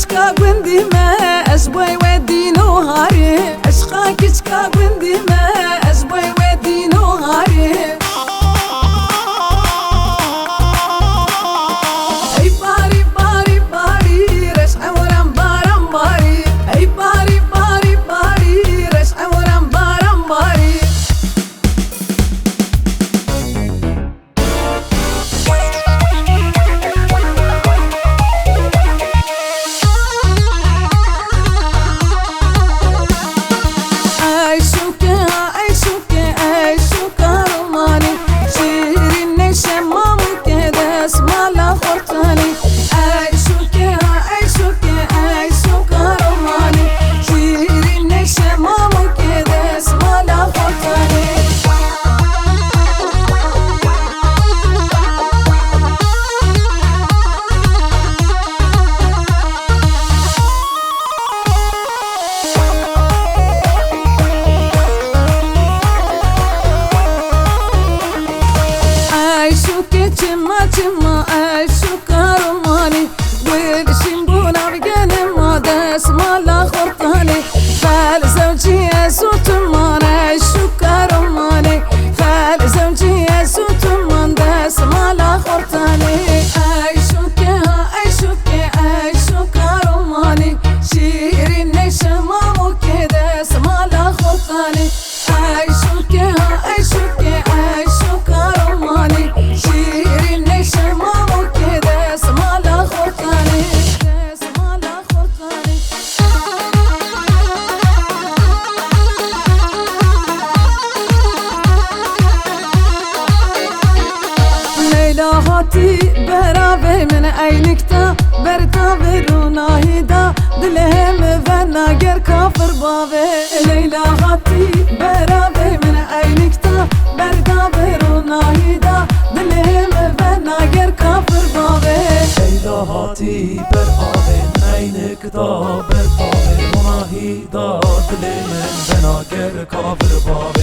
كچكا گوندی ما از بوی و دینو هاری عشقا کچکا گوندی ما از بوی و دینو هاری ای باری باری باری رشع ورم بارم باری ای باری باری باری رشع ورم بارم باری چما عشق کارمانی ولشین بونا بگنه ما دست مالا خورتانی خال زوجی سوتمان عشق کارمانی خال زوجی سوتمان دست مالا خورتانی عشق کارمانی شیرین نشمامو که دست مالا خورتانی عشق کارمانی شیرین نشمامو که دست مالا خورتانی دست مالا خورتانی لیلا هاتی براوی من عینکتا برتا بروناهیدا دلهم و ناگر کافر باوی لیلا هاتی براوی من عینکتا برتا بروناهیدا دلهم و ناگر کافر باوی لیلا هاتی براوی من عینکتا برتا بروناهیدا دلهم و ناگر کافر باوی